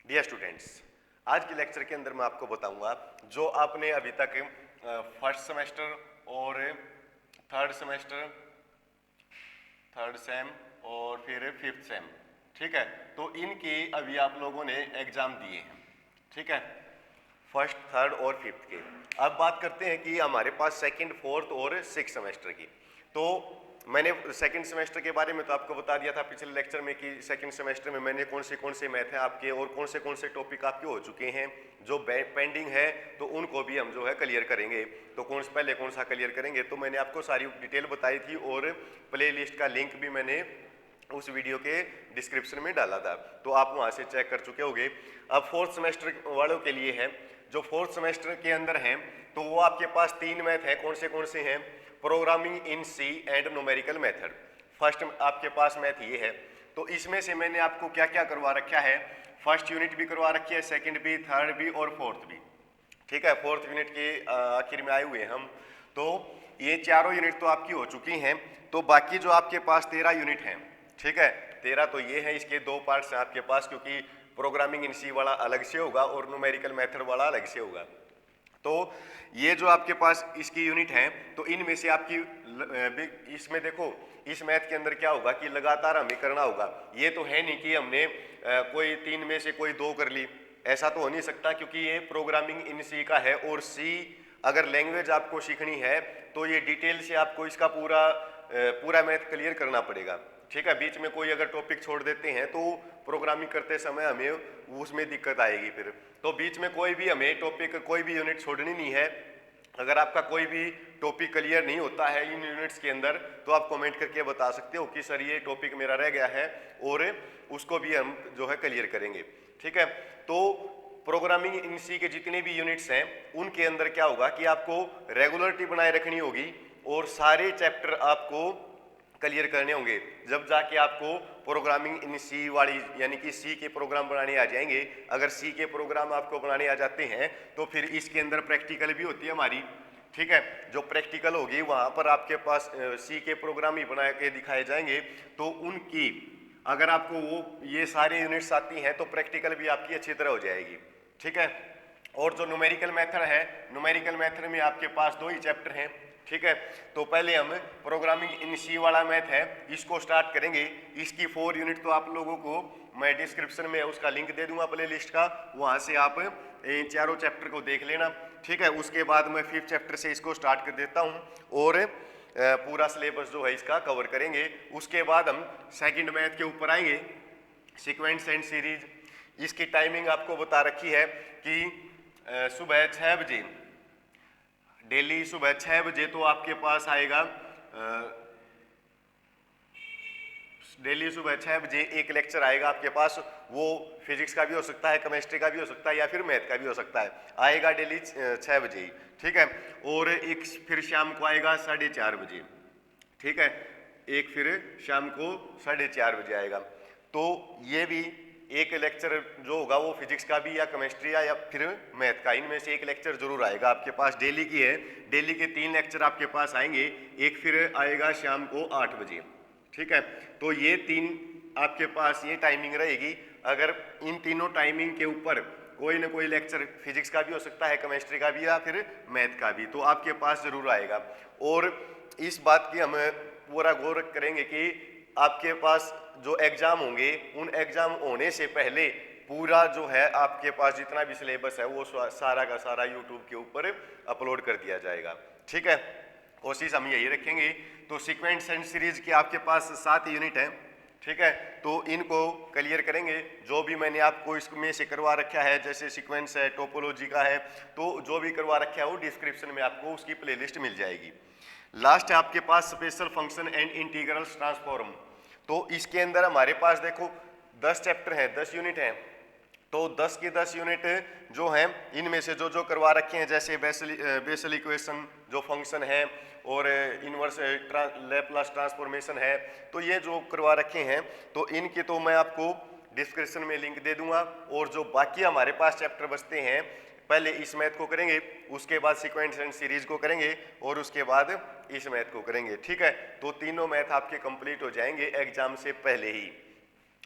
Dear students, आज के lecture के अंदर मैं आपको बताऊंगा जो आपने अभी तक फर्स्ट सेमेस्टर और थर्ड सेम और फिर फिफ्थ सेम, ठीक है। तो इनके अभी आप लोगों ने एग्जाम दिए हैं, ठीक है, फर्स्ट थर्ड और फिफ्थ के। अब बात करते हैं कि हमारे पास सेकंड फोर्थ और सिक्स सेमेस्टर की। तो मैंने सेकंड सेमेस्टर के बारे में तो आपको बता दिया था पिछले लेक्चर में कि सेकंड सेमेस्टर में मैंने कौन से मैथ हैं आपके और कौन से टॉपिक आपके हो चुके हैं, जो पेंडिंग है तो उनको भी हम जो है क्लियर करेंगे। तो पहले कौन सा क्लियर करेंगे, तो मैंने आपको सारी डिटेल बताई थी और प्ले लिस्ट का लिंक भी मैंने उस वीडियो के डिस्क्रिप्शन में डाला था, तो आप वहाँ से चेक कर चुके होंगे। अब फोर्थ सेमेस्टर वालों के लिए है, जो फोर्थ सेमेस्टर के अंदर हैं तो वो आपके पास तीन मैथ हैं। कौन से हैं? Programming in C and numerical method. First आपके पास मैथ ये है। तो इसमें से मैंने आपको क्या क्या करवा रखा है, फर्स्ट यूनिट भी करवा रखी है, सेकंड भी, थर्ड भी और फोर्थ भी, ठीक है। फोर्थ यूनिट के आखिर में आए हुए हैं हम। तो ये चारों यूनिट तो आपकी हो चुकी हैं। तो बाकी जो आपके पास 13 यूनिट हैं, ठीक है, 13 तो ये है, इसके दो पार्ट्स हैं आपके पास, क्योंकि प्रोग्रामिंग इन सी वाला अलग से होगा और न्यूमेरिकल मेथड वाला अलग से होगा। तो ये जो आपके पास इसकी यूनिट है, तो इनमें से आपकी इसमें देखो, इस मैथ के अंदर क्या होगा कि लगातार हमें करना होगा। ये तो है नहीं कि हमने कोई तीन में से कोई दो कर ली, ऐसा तो हो नहीं सकता, क्योंकि ये प्रोग्रामिंग इन सी का है और सी अगर लैंग्वेज आपको सीखनी है तो ये डिटेल से आपको इसका पूरा मैथ क्लियर करना पड़ेगा, ठीक है। बीच में कोई अगर टॉपिक छोड़ देते हैं तो प्रोग्रामिंग करते समय हमें उसमें दिक्कत आएगी फिर। तो बीच में कोई भी हमें टॉपिक, कोई भी यूनिट छोड़नी नहीं है। अगर आपका कोई भी टॉपिक क्लियर नहीं होता है इन यूनिट्स के अंदर, तो आप कमेंट करके बता सकते हो कि सर ये टॉपिक मेरा रह गया है, और उसको भी हम जो है क्लियर करेंगे, ठीक है। तो प्रोग्रामिंग इन सी के जितने भी यूनिट्स हैं उनके अंदर क्या होगा कि आपको रेगुलरिटी बनाए रखनी होगी और सारे चैप्टर आपको क्लियर करने होंगे, जब जाके आपको प्रोग्रामिंग इन सी वाली यानी कि सी के प्रोग्राम बनाने आ जाएंगे। अगर सी के प्रोग्राम आपको बनाने आ जाते हैं तो फिर इसके अंदर प्रैक्टिकल भी होती है हमारी, ठीक है। जो प्रैक्टिकल होगी वहां पर आपके पास सी के प्रोग्राम ही बना के दिखाए जाएंगे। तो उनकी अगर आपको वो ये सारे यूनिट्स आती हैं तो प्रैक्टिकल भी आपकी अच्छी तरह हो जाएगी, ठीक है। और जो न्यूमेरिकल मेथड है, न्यूमेरिकल मेथड में आपके पास दो ही चैप्टर हैं, ठीक है। तो पहले हम प्रोग्रामिंग इन सी वाला मैथ है, इसको स्टार्ट करेंगे। इसकी 4 यूनिट तो आप लोगों को मैं डिस्क्रिप्शन में उसका लिंक दे दूंगा प्ले लिस्ट का, वहां से आप इन चारों चैप्टर को देख लेना, ठीक है। उसके बाद मैं 5th चैप्टर से इसको स्टार्ट कर देता हूं और पूरा सिलेबस जो है इसका कवर करेंगे। उसके बाद हम सेकंड मैथ के ऊपर आएंगे, सीक्वेंस एंड सीरीज। इसकी टाइमिंग आपको बता रखी है कि सुबह 6 बजे, डेली सुबह 6 बजे तो आपके पास आएगा, डेली सुबह 6 बजे एक लेक्चर आएगा आपके पास। वो फिजिक्स का भी हो सकता है, केमिस्ट्री का भी हो सकता है, या फिर मैथ का भी हो सकता है, आएगा डेली 6 बजे ही, ठीक है। और एक फिर शाम को आएगा 4:30 बजे, ठीक है। एक फिर शाम को 4:30 बजे आएगा। तो ये भी एक लेक्चर जो होगा वो फिजिक्स का भी या केमिस्ट्री या फिर मैथ का, इनमें से एक लेक्चर जरूर आएगा आपके पास। डेली की है, डेली के 3 लेक्चर आपके पास आएंगे, एक फिर आएगा शाम को 8 बजे, ठीक है। तो ये 3 आपके पास ये टाइमिंग रहेगी। अगर इन तीनों टाइमिंग के ऊपर कोई ना कोई लेक्चर फिजिक्स का भी हो सकता है, केमिस्ट्री का भी या फिर मैथ का भी, तो आपके पास जरूर आएगा। और इस बात की हम पूरा गौर करेंगे कि आपके पास जो एग्जाम होंगे उन एग्जाम होने से पहले पूरा जो है आपके पास जितना भी सिलेबस है वो सारा का सारा यूट्यूब के ऊपर अपलोड कर दिया जाएगा, ठीक है। कोशिश हम यही रखेंगे। तो सीक्वेंस एंड सीरीज की आपके पास 7 यूनिट है, ठीक है। तो इनको क्लियर करेंगे। जो भी मैंने आपको इसमें से करवा रखा है, जैसे सीक्वेंस है, टोपोलॉजी का है, तो जो भी करवा रखा है वो डिस्क्रिप्शन में आपको उसकी प्लेलिस्ट मिल जाएगी। लास्ट है आपके पास special function and integral transform. तो इसके अंदर हमारे पास देखो 10 चैप्टर हैं, 10 यूनिट हैं। तो 10 की 10 यूनिट जो हैं इनमें से जो करवा रखे हैं, जैसे बेसल इक्वेशन जो फंक्शन है और इनवर्स लैपलास ट्रांसफॉर्मेशन है, तो ये जो करवा रखे हैं तो इनकी तो मैं आपको डिस्क्रिप्शन में लिंक दे दूंगा। और जो बाकी हमारे पास चैप्टर बचते हैं, पहले इस मैथ को करेंगे, उसके बाद सीक्वेंस एंड सीरीज को करेंगे और उसके बाद इस मैथ को करेंगे, ठीक है। तो तीनों मैथ आपके कंप्लीट हो जाएंगे एग्जाम से पहले ही।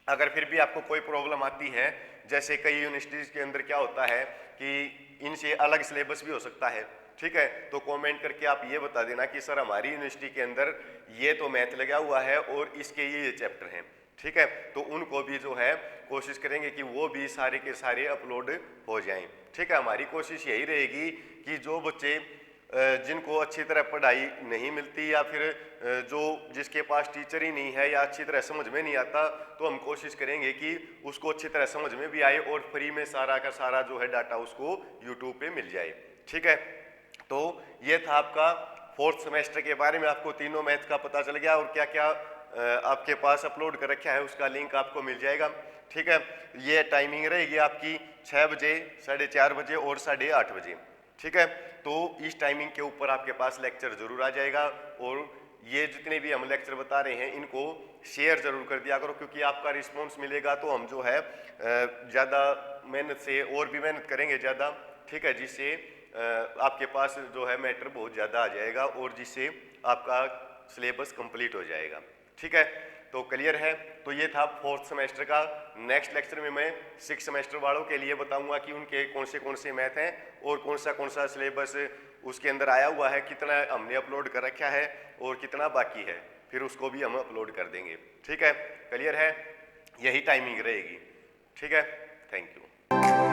अगर फिर भी आपको कोई प्रॉब्लम आती है, जैसे कई यूनिवर्सिटीज़ के अंदर क्या होता है कि इनसे अलग सिलेबस भी हो सकता है, ठीक है। तो कमेंट करके आप ये बता देना कि सर हमारी यूनिवर्सिटी के अंदर ये तो मैथ लगा हुआ है और इसके ये चैप्टर हैं, ठीक है। तो उनको भी जो है कोशिश करेंगे कि वो भी सारे के सारे अपलोड हो जाएं, ठीक है। हमारी कोशिश यही रहेगी कि जो बच्चे जिनको अच्छी तरह पढ़ाई नहीं मिलती या फिर जो जिसके पास टीचर ही नहीं है या अच्छी तरह समझ में नहीं आता, तो हम कोशिश करेंगे कि उसको अच्छी तरह समझ में भी आए और फ्री में सारा का सारा जो है डाटा उसको यूट्यूब पे मिल जाए, ठीक है। तो ये था आपका 4th सेमेस्टर के बारे में, आपको तीनों मैथ का पता चल गया और क्या क्या आपके पास अपलोड कर रखा है उसका लिंक आपको मिल जाएगा, ठीक है। ये टाइमिंग रहेगी आपकी 6 बजे, 4:30 बजे और 8:30 बजे, ठीक है। तो इस टाइमिंग के ऊपर आपके पास लेक्चर जरूर आ जाएगा और ये जितने भी हम लेक्चर बता रहे हैं इनको शेयर जरूर कर दिया करो, क्योंकि आपका रिस्पॉन्स मिलेगा तो हम जो है ज़्यादा मेहनत से और भी मेहनत करेंगे ज़्यादा, ठीक है, जिससे आपके पास जो है मैटर बहुत ज़्यादा आ जाएगा और जिससे आपका सिलेबस कंप्लीट हो जाएगा, ठीक है। तो क्लियर है। तो ये था 4th सेमेस्टर का। नेक्स्ट लेक्चर में मैं 6th सेमेस्टर वालों के लिए बताऊंगा कि उनके कौन से मैथ हैं और कौन सा सिलेबस उसके अंदर आया हुआ है, कितना हमने अपलोड कर रखा है और कितना बाकी है, फिर उसको भी हम अपलोड कर देंगे, ठीक है। क्लियर है, यही टाइमिंग रहेगी, ठीक है। Thank you.